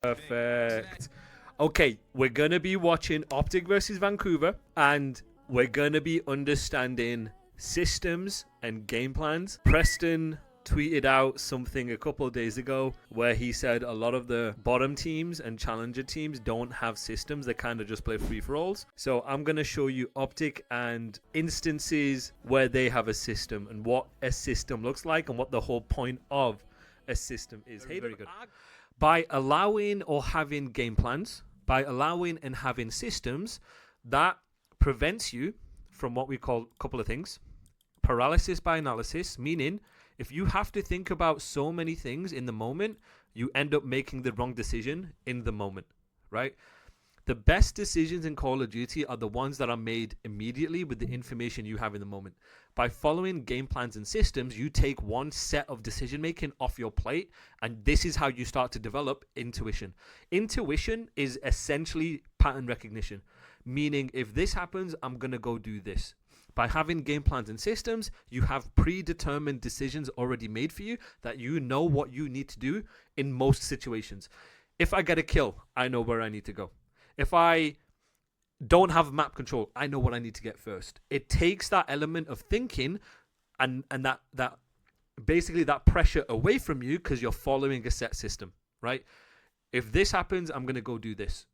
Perfect. Okay, we're going to be watching OpTic versus Vancouver, and we're going to be understanding systems and game plans. Preston tweeted out something a couple of days ago where he said a lot of the bottom teams and challenger teams don't have systems. They kind of just play free-for-alls. So I'm going to show you OpTic and instances where they have a system and what a system looks like and what the whole point of a system is. Very good. By allowing or having game plans, by allowing and having systems, that prevents you from what we call a couple of things. Paralysis by analysis, meaning if you have to think about so many things in the moment, you end up making the wrong decision in the moment, right? The best decisions in Call of Duty are the ones that are made immediately with the information you have in the moment. By following game plans and systems, you take one set of decision making off your plate, and this is how you start to develop intuition. Intuition is essentially pattern recognition, meaning if this happens, I'm going to go do this. By having game plans and systems, you have predetermined decisions already made for you that you know what you need to do in most situations. If I get a kill, I know where I need to go. If I don't have map control, I know what I need to get first. It takes that element of thinking and that basically that pressure away from you because you're following a set system, right? If this happens, I'm going to go do this.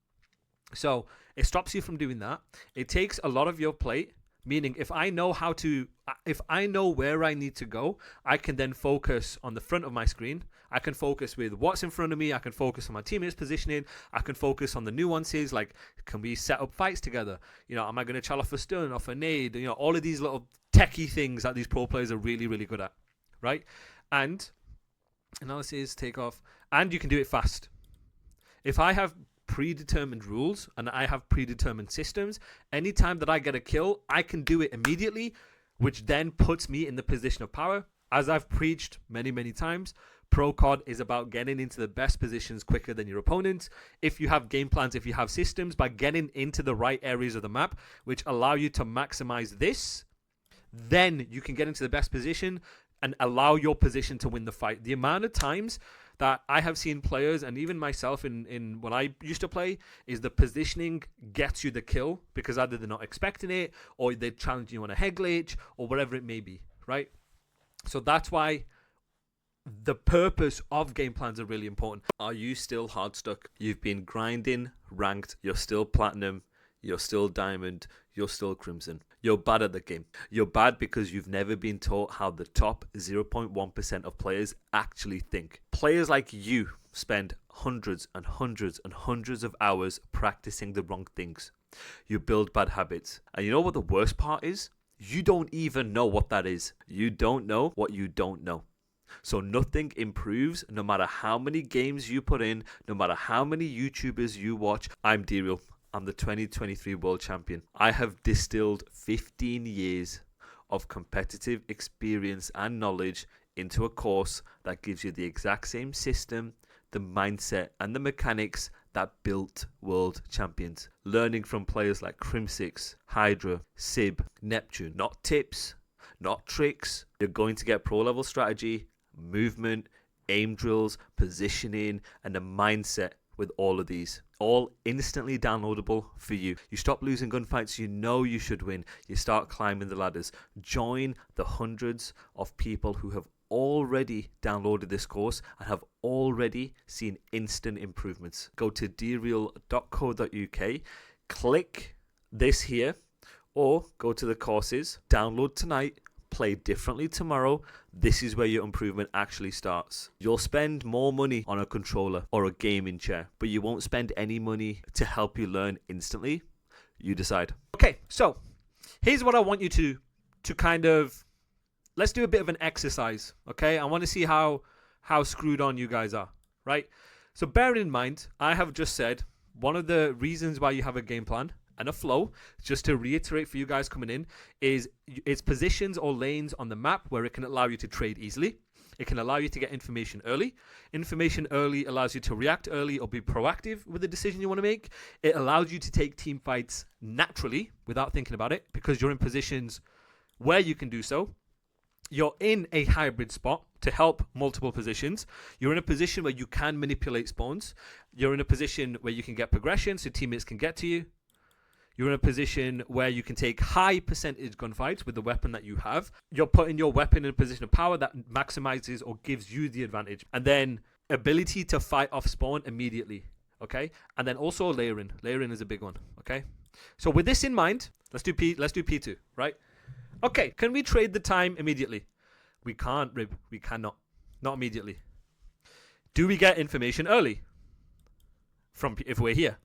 So it stops you from doing that. It takes a lot of your plate. Meaning, if I know where I need to go, I can then focus on the front of my screen. I can focus with what's in front of me. I can focus on my teammates' positioning. I can focus on the nuances, like, can we set up fights together? You know, am I going to chal off a stun, off a nade? You know, all of these little techie things that these pro players are really, really good at, right? And analysis, takeoff, and you can do it fast. If I have predetermined rules and I have predetermined systems, anytime that I get a kill, I can do it immediately, which then puts me in the position of power. As I've preached many, many times, Pro COD is about getting into the best positions quicker than your opponents. If you have game plans, if you have systems, by getting into the right areas of the map, which allow you to maximize this, then you can get into the best position and allow your position to win the fight. The amount of times that I have seen players, and even myself in when I used to play, is the positioning gets you the kill because either they're not expecting it or they're challenging you on a head glitch or whatever it may be, right? So that's why the purpose of game plans are really important. Are you still hard stuck? You've been grinding, ranked, you're still platinum, you're still diamond, you're still crimson. You're bad at the game. You're bad because you've never been taught how the top 0.1% of players actually think. Players like you spend hundreds and hundreds and hundreds of hours practicing the wrong things. You build bad habits. And you know what the worst part is? You don't even know what that is. You don't know what you don't know. So nothing improves no matter how many games you put in, no matter how many YouTubers you watch. I'm D-Real. I'm the 2023 World Champion. I have distilled 15 years of competitive experience and knowledge into a course that gives you the exact same system, the mindset, and the mechanics that built world champions. Learning from players like Crim6, Hydra, Sib, Neptune. Not tips, not tricks. You're going to get pro-level strategy, movement, aim drills, positioning, and a mindset with all of these. All instantly downloadable for you. You stop losing gunfights you know you should win. You start climbing the ladders. Join the hundreds of people who have already downloaded this course and have already seen instant improvements. Go to dreal.co.uk, click this here, or go to the courses, download tonight, play differently tomorrow. This is where your improvement actually starts. You'll spend more money on a controller or a gaming chair, but you won't spend any money to help you learn instantly. You decide. Okay, so here's what I want you to kind of, let's do a bit of an exercise, okay? I want to see how screwed on you guys are, right? So bear in mind, I have just said one of the reasons why you have a game plan and a flow, just to reiterate for you guys coming in, is its positions or lanes on the map where it can allow you to trade easily. It can allow you to get information early. Information early allows you to react early or be proactive with the decision you want to make. It allows you to take team fights naturally without thinking about it because you're in positions where you can do so. you're in a hybrid spot to help multiple positions. You're in a position where you can manipulate spawns. You're in a position where you can get progression so teammates can get to you. You're in a position where you can take high percentage gunfights with the weapon that you have. You're putting your weapon in a position of power that maximizes or gives you the advantage. And then ability to fight off spawn immediately. Okay? And then also layering. Layering is a big one. Okay? So with this in mind, let's do P2, right? Okay, can we trade the time immediately? We can't, Rib. We cannot. Not immediately. Do we get information early? From if we're here?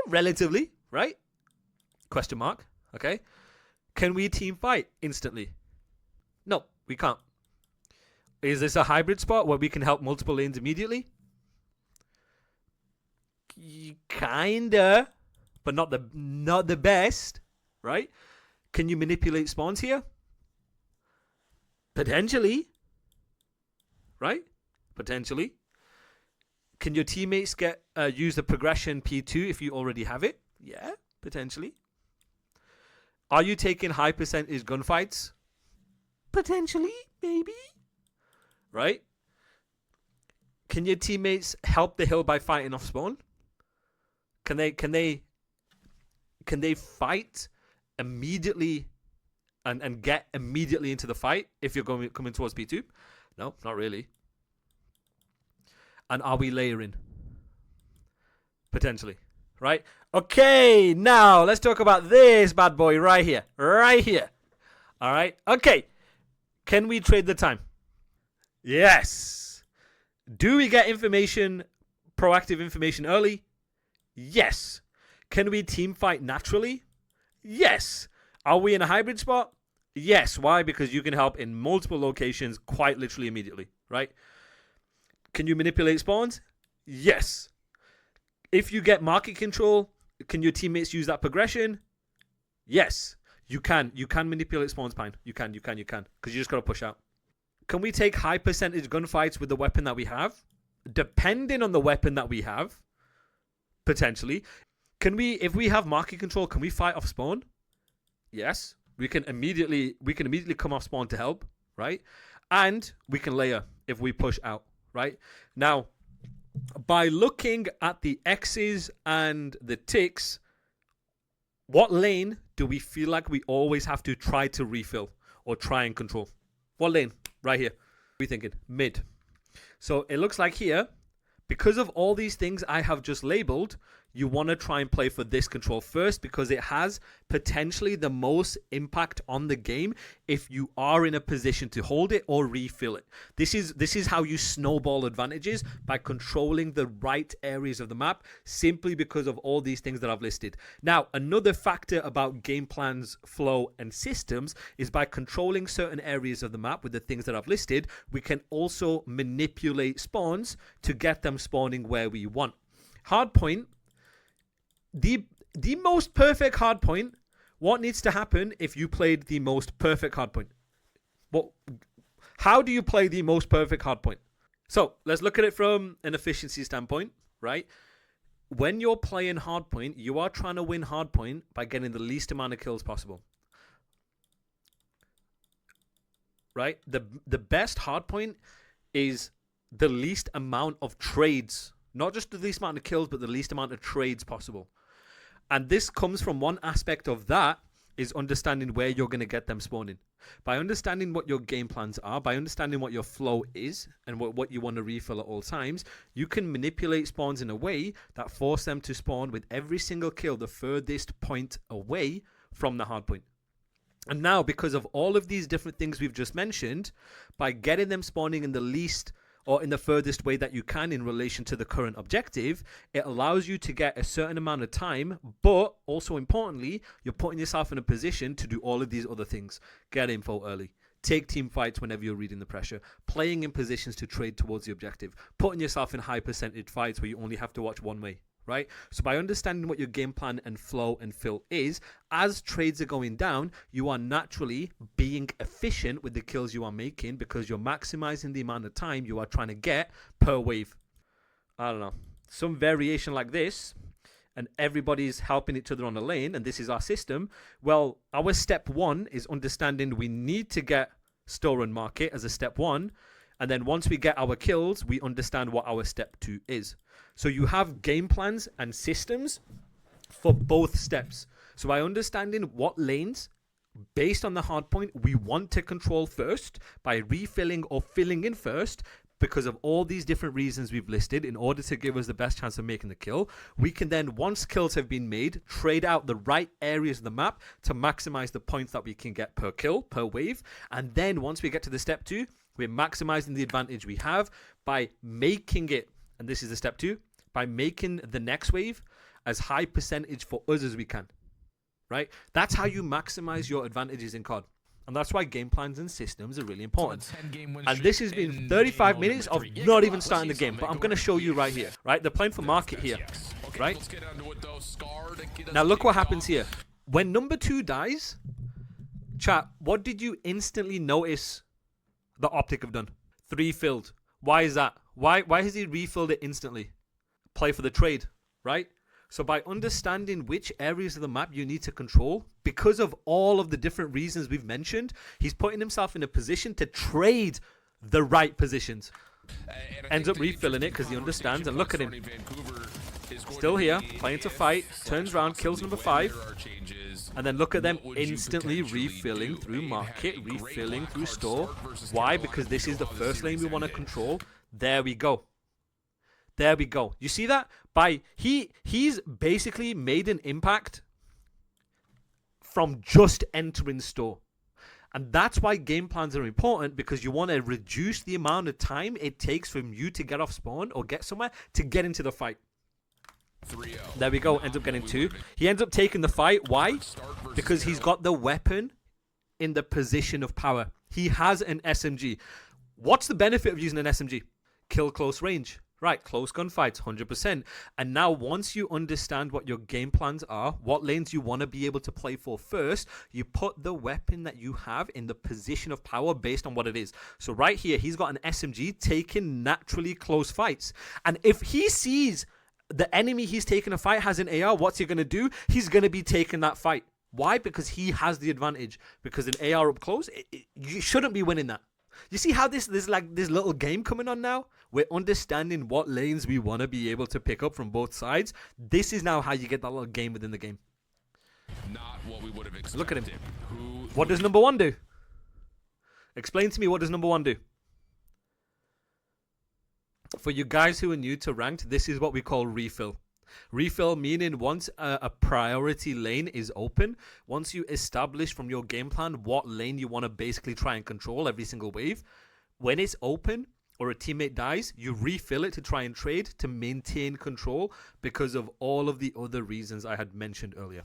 Relatively, right? Question mark. Okay. Can we team fight instantly? No, we can't. Is this a hybrid spot where we can help multiple lanes immediately? Kinda, but not the best, right? Can you manipulate spawns here? Potentially, right? Potentially. Can your teammates get use the progression P2 if you already have it? Yeah, potentially. Are you taking high percentage gunfights? Potentially, maybe. Right? Can your teammates help the hill by fighting off spawn? Can they fight immediately and get immediately into the fight if you're coming towards P2? No, not really. And are we layering? Potentially. Right? Okay, now let's talk about this bad boy right here. Right here. All right? Okay. Can we trade the time? Yes. Do we get information, proactive information early? Yes. Can we team fight naturally? Yes. Are we in a hybrid spot? Yes. Why? Because you can help in multiple locations quite literally immediately. Right? Can you manipulate spawns? Yes. If you get market control, can your teammates use that progression? Yes. You can. You can manipulate spawns, Pine. You can. Because you just got to push out. Can we take high percentage gunfights with the weapon that we have? Depending on the weapon that we have, potentially. Can we, if we have market control, can we fight off spawn? Yes. We can immediately come off spawn to help, right? And we can layer if we push out. Right? Now, by looking at the X's and the ticks, what lane do we feel like we always have to try to refill or try and control? What lane? Right here. What are we thinking? Mid. So it looks like here, because of all these things I have just labeled, you want to try and play for this control first because it has potentially the most impact on the game if you are in a position to hold it or refill it. This is how you snowball advantages, by controlling the right areas of the map, simply because of all these things that I've listed. Now, another factor about game plans, flow, and systems is by controlling certain areas of the map with the things that I've listed, we can also manipulate spawns to get them spawning where we want. Hardpoint. The most perfect hardpoint. What needs to happen if you played the most perfect hardpoint? How do you play the most perfect hardpoint? So let's look at it from an efficiency standpoint, right? When you're playing hardpoint, you are trying to win hardpoint by getting the least amount of kills possible, right? The best hardpoint is the least amount of trades, not just the least amount of kills, but the least amount of trades possible. And this comes from one aspect of that is understanding where you're going to get them spawning. By understanding what your game plans are, by understanding what your flow is and what you want to refill at all times, you can manipulate spawns in a way that force them to spawn with every single kill the furthest point away from the hard point. And now, because of all of these different things we've just mentioned, by getting them spawning in the least or in the furthest way that you can in relation to the current objective, it allows you to get a certain amount of time, but also importantly, you're putting yourself in a position to do all of these other things. Get info early. Take team fights whenever you're reading the pressure. Playing in positions to trade towards the objective. Putting yourself in high percentage fights where you only have to watch one way. Right? So by understanding what your game plan and flow and fill is, as trades are going down, you are naturally being efficient with the kills you are making because you're maximizing the amount of time you are trying to get per wave. I don't know. Some variation like this and everybody's helping each other on the lane, and this is our system, well, our step one is understanding we need to get store and market as a step one, and then once we get our kills, we understand what our step two is. So you have game plans and systems for both steps. So by understanding what lanes, based on the hardpoint, we want to control first by refilling or filling in first, because of all these different reasons we've listed, in order to give us the best chance of making the kill, we can then, once kills have been made, trade out the right areas of the map to maximize the points that we can get per kill, per wave. And then once we get to the step two, we're maximizing the advantage we have by making it, and this is the step two, by making the next wave as high percentage for us as we can, right? That's how you maximize your advantages in COD. And that's why game plans and systems are really important. And this has been 35 minutes of not even starting the game, but I'm going to show you right here, right? They're playing for market here, right? Now look what happens here. When number 2 dies, chat, what did you instantly notice the OpTic have done? 3 filled. Why is that? Why has he refilled it instantly? Play for the trade, right? So by understanding which areas of the map you need to control, because of all of the different reasons we've mentioned, he's putting himself in a position to trade the right positions. Ends up refilling it because he understands, and look at him. Still here, playing to fight, turns around, kills number 5, and then look at them instantly refilling through market, refilling through store. Why? Because this is the first lane we want to control. There we go. There we go. You see that? He's basically made an impact from just entering store. And that's why game plans are important, because you want to reduce the amount of time it takes from you to get off spawn or get somewhere to get into the fight. There we go. Ends up getting 2. He ends up taking the fight. Why? Because he's got the weapon in the position of power. He has an SMG. What's the benefit of using an SMG? Kill close range. Right, close gunfights, 100%. And now once you understand what your game plans are, what lanes you want to be able to play for first, you put the weapon that you have in the position of power based on what it is. So right here, he's got an SMG taking naturally close fights. And if he sees the enemy he's taking a fight has an AR, what's he going to do? He's going to be taking that fight. Why? Because he has the advantage. Because an AR up close, you shouldn't be winning that. You see how there's like this little game coming on now? We're understanding what lanes we want to be able to pick up from both sides. This is now how you get that little game within the game. Not what we would have expected. Look at him. What does number 1 do? Explain to me, what does number 1 do? For you guys who are new to ranked, this is what we call refill. Refill meaning once a priority lane is open, once you establish from your game plan what lane you want to basically try and control every single wave, when it's open or a teammate dies, you refill it to try and trade to maintain control because of all of the other reasons I had mentioned earlier.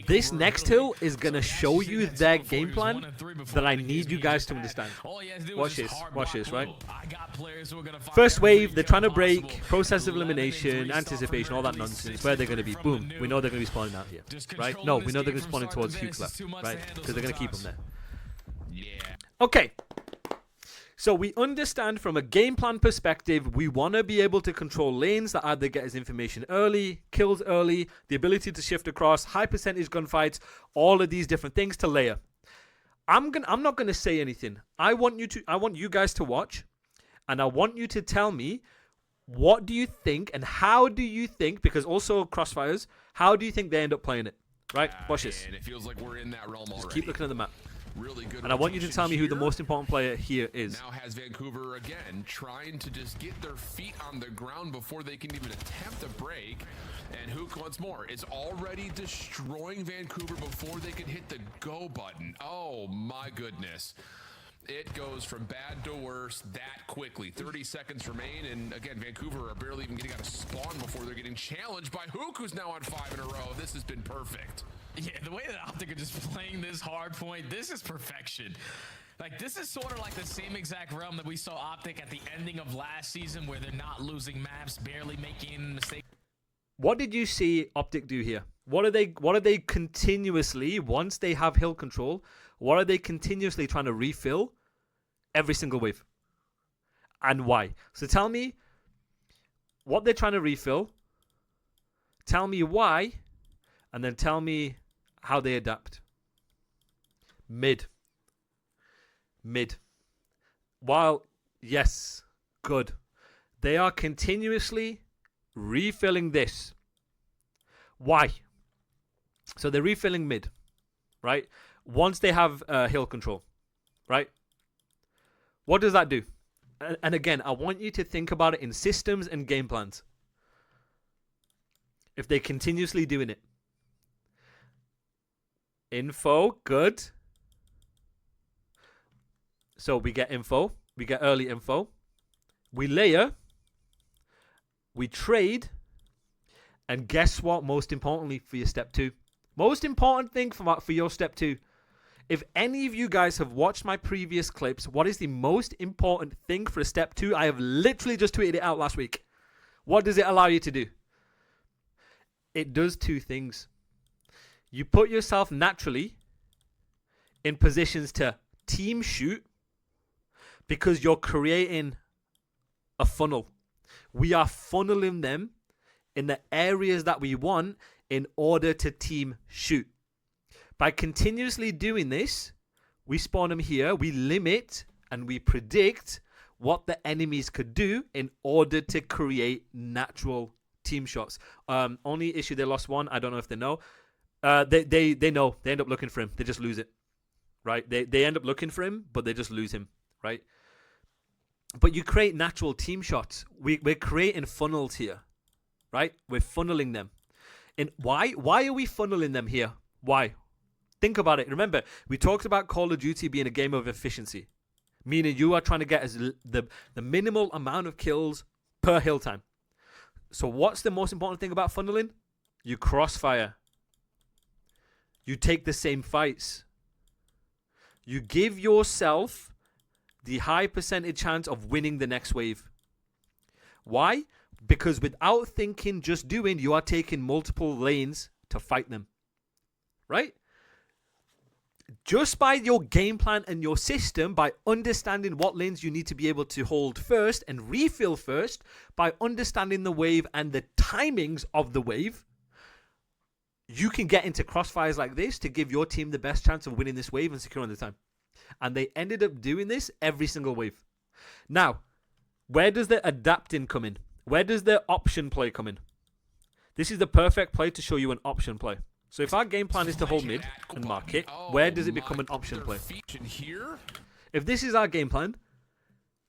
This next hill is going to show you their game plan that I need you guys to understand. Watch this, right? First wave, they're trying to break, process of elimination, anticipation, all that nonsense. Where they're going to be, boom. We know they're going to be spawning out here, right? No, we know they're going to be spawning towards Huke's left, right? Because they're going to keep them there. Okay. So we understand from a game plan perspective, we want to be able to control lanes that either get us information early, kills early, the ability to shift across, high percentage gunfights, all of these different things to layer. I'm not going to say anything. I want you guys to watch, and I want you to tell me, what do you think and how do you think, because also crossfires, how do you think they end up playing it? Right? Watch this. And it feels like we're in that realm already. Just keep looking at the map. Really good, and I want you to tell me who the most important player here is. Now has Vancouver again trying to just get their feet on the ground before they can even attempt a break. And Hook once more is already destroying Vancouver before they can hit the go button. Oh my goodness. It goes from bad to worse that quickly. 30 seconds remain, and again, Vancouver are barely even getting out of spawn before they're getting challenged by Hook, who's now on 5 in a row. This has been perfect. Yeah, the way that OpTic are just playing this hard point, this is perfection. Like, this is sort of like the same exact realm that we saw OpTic at the ending of last season, where they're not losing maps, barely making mistakes. What did you see OpTic do here? What are they continuously, once they have hill control, what are they continuously trying to refill every single wave? And why? So tell me what they're trying to refill. Tell me why, and then tell me how they adapt. Mid. While, yes, good. They are continuously refilling this. Why? So they're refilling mid, right? Once they have hill control, right? What does that do? And again, I want you to think about it in systems and game plans. If they're continuously doing it. Info, good. So we get info. We get early info. We layer. We trade. And guess what? Most importantly for your step 2. Most important thing for your step 2. If any of you guys have watched my previous clips, what is the most important thing for a step 2? I have literally just tweeted it out last week. What does it allow you to do? It does 2 things. You put yourself naturally in positions to team shoot because you're creating a funnel. We are funneling them in the areas that we want in order to team shoot. By continuously doing this, we spawn them here, we limit and we predict what the enemies could do in order to create natural team shots. Only issue, they lost one. I don't know if they know. They know. They end up looking for him. They just lose it. Right? They end up looking for him, but they just lose him. Right? But you create natural team shots. We're creating funnels here. Right? We're funneling them. And why? Why are we funneling them here? Why? Think about it. Remember, we talked about Call of Duty being a game of efficiency. Meaning you are trying to get the minimal amount of kills per hill time. So what's the most important thing about funneling? You crossfire. You take the same fights. You give yourself the high percentage chance of winning the next wave. Why? Because without thinking, just doing, you are taking multiple lanes to fight them. Right? Just by your game plan and your system, by understanding what lanes you need to be able to hold first and refill first, by understanding the wave and the timings of the wave, you can get into crossfires like this to give your team the best chance of winning this wave and securing the time. And they ended up doing this every single wave. Now, where does the adapting come in? Where does the option play come in? This is the perfect play to show you an option play. So if our game plan is to hold mid and mark it, where does it become an option play? If this is our game plan,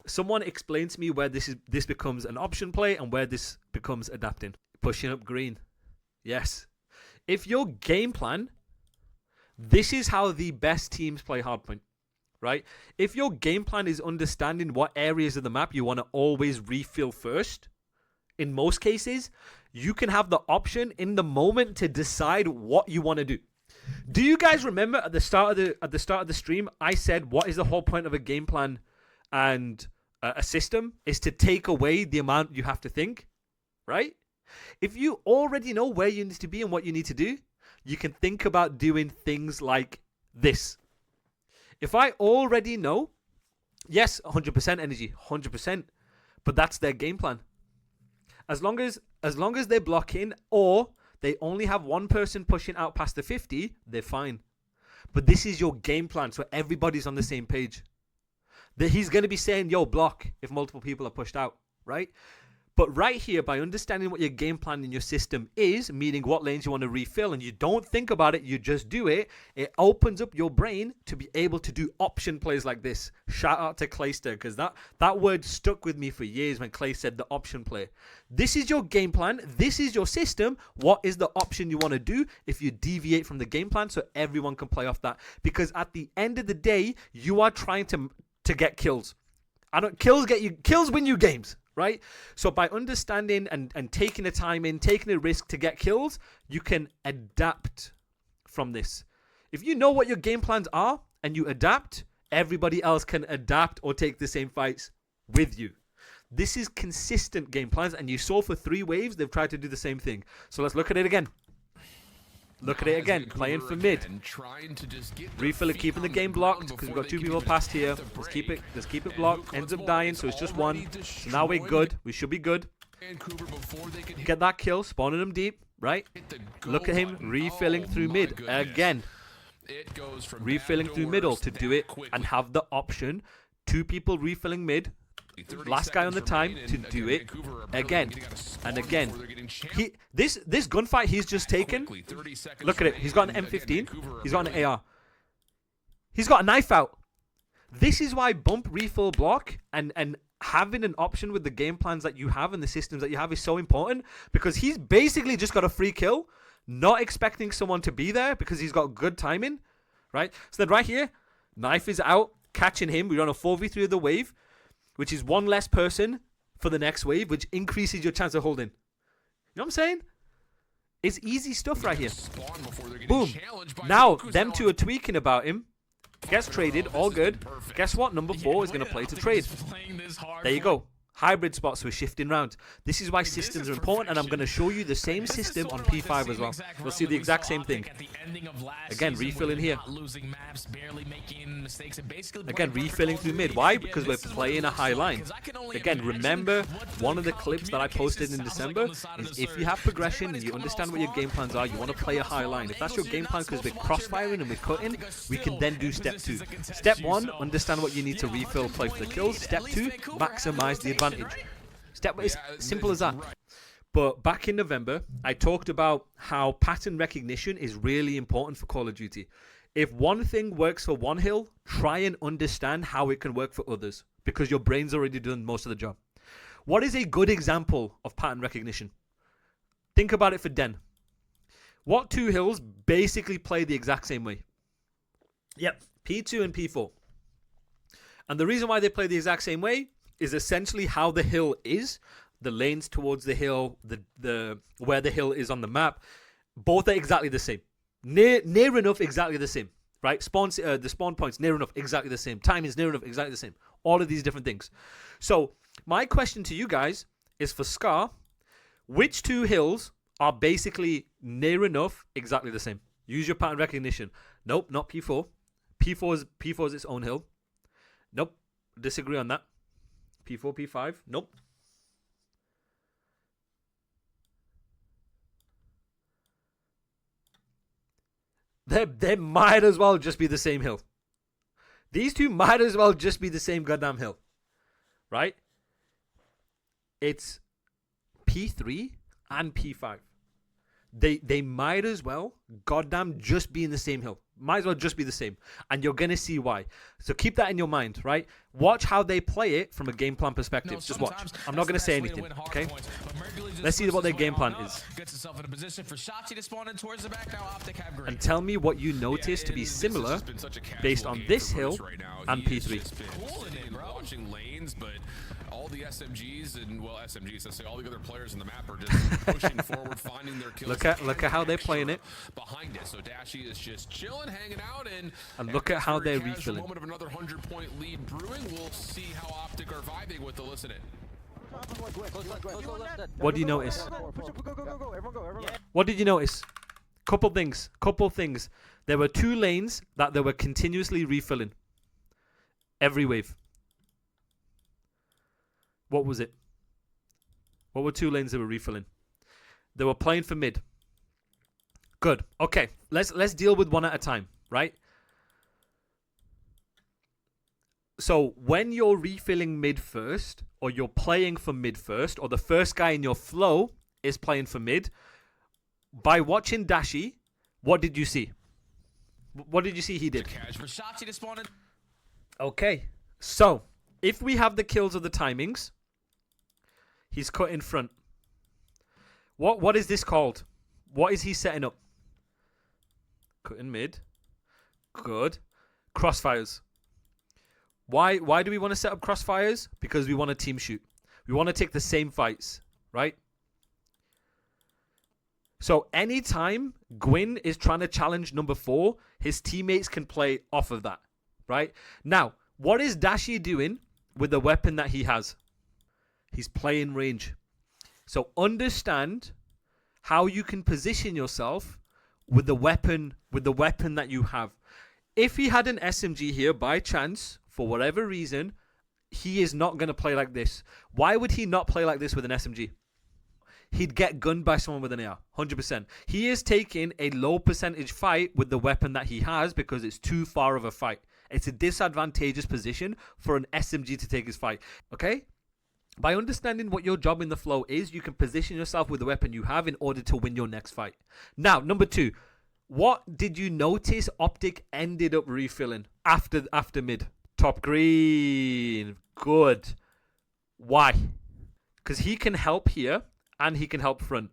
someone explain to me where this becomes an option play and where this becomes adapting. Pushing up green. Yes. If your game plan, this is how the best teams play hardpoint, right? If your game plan is understanding what areas of the map you want to always refill first, in most cases, you can have the option in the moment to decide what you want to do. Do you guys remember at the start of the stream, I said, what is the whole point of a game plan and a system is to take away the amount you have to think, right? If you already know where you need to be and what you need to do, you can think about doing things like this. If I already know, yes, 100% energy, 100%, but that's their game plan. As long as they block in or they only have one person pushing out past the 50, they're fine. But this is your game plan, so everybody's on the same page. He's going to be saying, yo, block if multiple people are pushed out, right? But right here, by understanding what your game plan in your system is, meaning what lanes you want to refill, and you don't think about it, you just do it, it opens up your brain to be able to do option plays like this. Shout out to Clayster, because that word stuck with me for years when Clay said the option play. This is your game plan. This is your system. What is the option you want to do if you deviate from the game plan so everyone can play off that? Because at the end of the day, you are trying to get kills. Kills win you games. Right? So by understanding and taking the time in, taking a risk to get kills, you can adapt from this. If you know what your game plans are and you adapt, everybody else can adapt or take the same fights with you. This is consistent game plans, and you saw for 3 waves, they've tried to do the same thing. So let's look at it again. Look at it again, playing for mid. Refill it, keeping the game blocked because we've got 2 people past here. Let's keep it blocked. Ends up dying, so it's just 1. So now we're good. We should be good. Vancouver before they can Get that kill, spawning him deep, right? hit the go Look at him button. refilling Oh through my mid goodness. again. It goes from Refilling bad through to middle worse to do that it quickly. and have the option. 2 people refilling mid. 30 Last guy on the seconds time remaining, to and do again, it Vancouver are barely again getting out of spawn and again. before they're getting champed This gunfight he's just taken. quickly. 30 seconds Look at it. He's got an remaining, and M15. again, Vancouver are He's got an barely- AR. He's got a knife out. This is why bump, refill, block, and having an option with the game plans that you have and the systems that you have is so important, because he's basically just got a free kill, not expecting someone to be there because he's got good timing, right? So then right here, knife is out, catching him. We're on a 4v3 of the wave, which is 1 less person for the next wave, which increases your chance of holding. You know what I'm saying? It's easy stuff right here. Spawn before they're getting Boom. challenged by Now, Vancouver's them now two on- are tweaking about him. Gets traded, all good. Guess what? Number 4 is going to play to trade. There you go. Hybrid spots, we're shifting round. This is why systems are important, and I'm going to show you the same system on P5 as well. You'll see the exact same thing. Again, refilling here. Again, refilling through mid. Why? Because we're playing a high line. Again, remember, one of the clips that I posted in December is if you have progression and you understand what your game plans are, you want to play a high line. If that's your game plan because we're crossfiring and we're cutting, we can then do step 2. Step 1, understand what you need to refill, play for the kills. Step 2, maximize the advantage. Step is simple as that. But back in November, I talked about how pattern recognition is really important for Call of Duty. If one thing works for one hill, try and understand how it can work for others, because your brain's already done most of the job. What is a good example of pattern recognition? Think about it for Den. What 2 hills basically play the exact same way? Yep, P2 and P4. And the reason why they play the exact same way is essentially how the hill is, the lanes towards the hill, the where the hill is on the map. Both are exactly the same, near enough exactly the same, right? The spawn points near enough exactly the same. Time is near enough exactly the same. All of these different things. So my question to you guys is, for Scar, which 2 hills are basically near enough exactly the same? Use your pattern recognition. Nope, not P4. P4 is its own hill. Nope, disagree on that. P4, P5. Nope. They might as well just be the same hill. These 2 might as well just be the same goddamn hill. Right? It's P3 and P5. They might as well goddamn just be in the same hill. Might as well just be the same. And you're going to see why. So keep that in your mind, right? Watch how they play it from a game plan perspective. Just watch. I'm not going to say anything, okay? Let's see what their game plan is. And tell me what you notice to be similar based on this hill and P3. Watching lanes, but all the SMGs and, well, SMGs, let's say all the other players in the map are just pushing forward, finding their kills. Look at how they're playing it. Behind it, so Dashy is just chilling, hanging out, and look at how they're casual refilling. Moment of another 100-point lead brewing. We'll see how OpTic are vibing with the listen it. What do you notice? What did you notice? Couple things. There were 2 lanes that they were continuously refilling. Every wave. What was it? What were 2 lanes they were refilling? They were playing for mid. Good. Okay. Let's deal with one at a time, right? So when you're refilling mid first, or you're playing for mid first, or the first guy in your flow is playing for mid, by watching Dashy, what did you see? What did you see he did? Okay. So if we have the kills of the timings, he's cut in front. What is this called? What is he setting up? Cut in mid. Good. Crossfires. Why do we want to set up crossfires? Because we want to team shoot. We want to take the same fights, right? So anytime Gwyn is trying to challenge number 4, his teammates can play off of that, right? Now, what is Dashy doing with the weapon that he has? He's playing range. So understand how you can position yourself with the weapon that you have. If he had an SMG here by chance, for whatever reason, he is not going to play like this. Why would he not play like this with an SMG? he'd get gunned by someone with an AR. 100%. He is taking a low percentage fight with the weapon that he has because it's too far of a fight. It's a disadvantageous position for an SMG to take his fight. Okay? By understanding what your job in the flow is, you can position yourself with the weapon you have in order to win your next fight. Now, number 2. What did you notice OpTic ended up refilling after mid? Top green. Good. Why? Because he can help here and he can help front.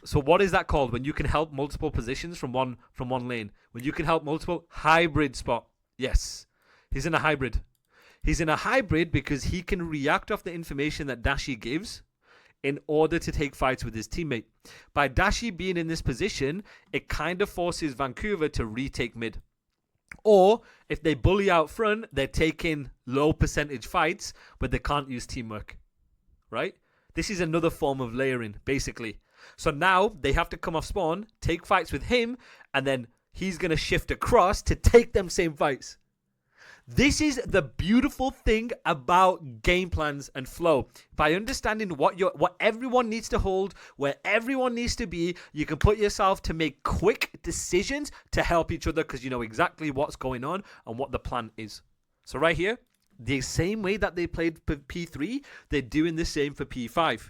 So what is that called? When you can help multiple positions from one lane. When you can help multiple hybrid spot. Yes. He's in a hybrid. He's in a hybrid because he can react off the information that Dashi gives in order to take fights with his teammate. By Dashi being in this position, it kind of forces Vancouver to retake mid. Or if they bully out front, they're taking low percentage fights, but they can't use teamwork. Right? This is another form of layering, basically. So now they have to come off spawn, take fights with him, and then he's going to shift across to take them same fights. This is the beautiful thing about game plans and flow. By understanding what everyone needs to hold, where everyone needs to be, you can put yourself to make quick decisions to help each other because you know exactly what's going on and what the plan is. So right here, the same way that they played for P3, they're doing the same for P5.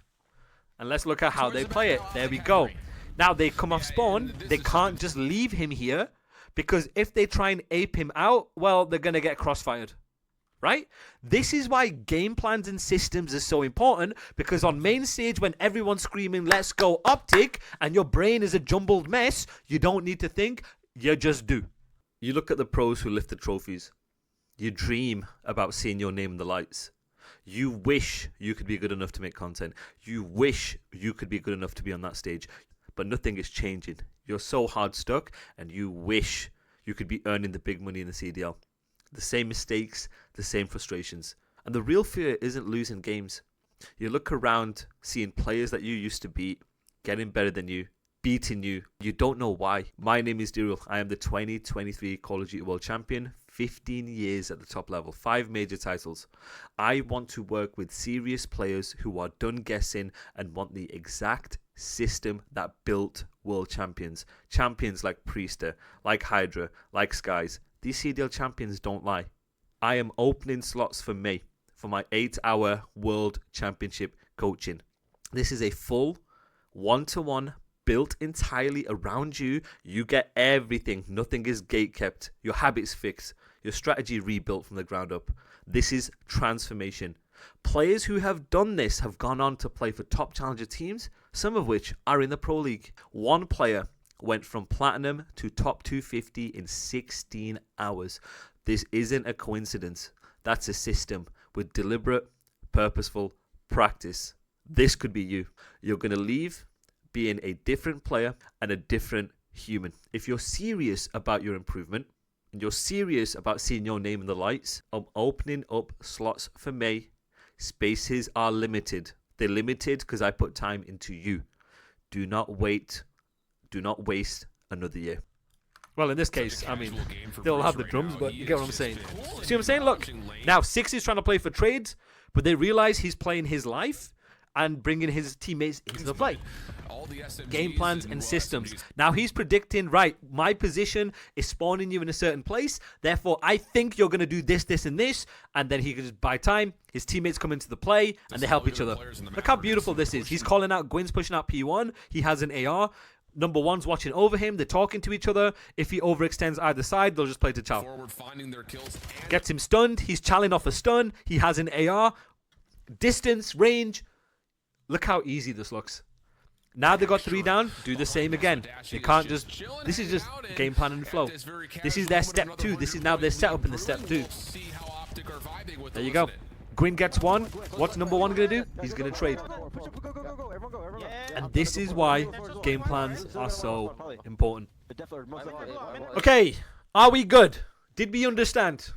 And let's look at how they play it. There we go. Now they come off spawn. They can't just leave him here. Because if they try and ape him out, well, they're going to get crossfired, right? This is why game plans and systems are so important, because on main stage, when everyone's screaming, let's go OpTic, and your brain is a jumbled mess, you don't need to think, you just do. You look at the pros who lift the trophies. You dream about seeing your name in the lights. You wish you could be good enough to make content. You wish you could be good enough to be on that stage. But nothing is changing. You're so hard stuck and you wish you could be earning the big money in the CDL. The same mistakes, the same frustrations. And the real fear isn't losing games. You look around seeing players that you used to beat, getting better than you, beating you. You don't know why. My name is Dirul. I am the 2023 Call of Duty World Champion. 15 years at the top level, 5 major titles. I want to work with serious players who are done guessing and want the exact system that built world champions. Champions like Priester, like Hydra, like Skies. These CDL champions don't lie. I am opening slots for May for my 8-hour world championship coaching. This is a full one-to-one built entirely around you. You get everything. Nothing is gate kept. Your habits fixed. Your strategy rebuilt from the ground up. This is transformation. Players who have done this have gone on to play for top challenger teams, some of which are in the Pro League. One player went from platinum to top 250 in 16 hours. This isn't a coincidence. That's a system with deliberate, purposeful practice. This could be you. You're going to leave being a different player and a different human. If you're serious about your improvement and you're serious about seeing your name in the lights, I'm opening up slots for May. Spaces are limited. They're limited because I put time into you. Do not wait. Do not waste another year. Well, in this case, I mean, they'll have the drums, but you get what I'm saying. See what I'm saying? Look, now Six is trying to play for trades, but they realize he's playing his life and bringing his teammates into the play. Game plans and systems. Now he's predicting, right, my position is spawning you in a certain place, therefore I think you're going to do this, this, and this, and then he can just buy time, his teammates come into the play, and they help each other. Look how beautiful this is. He's calling out, Gwyn's pushing out P1, he has an AR, number one's watching over him, they're talking to each other. If he overextends either side, they'll just play to chow. Gets him stunned, he's challenging off a stun, he has an AR, distance, range. Look how easy this looks. Now they got 3 down, do the same again. They can't just, this is just game plan and flow. This is their step 2. This is now their setup in the step 2. There you go. Gwyn gets 1. What's number 1 going to do? He's going to trade. And this is why game plans are so important. Okay, are we good? Did we understand?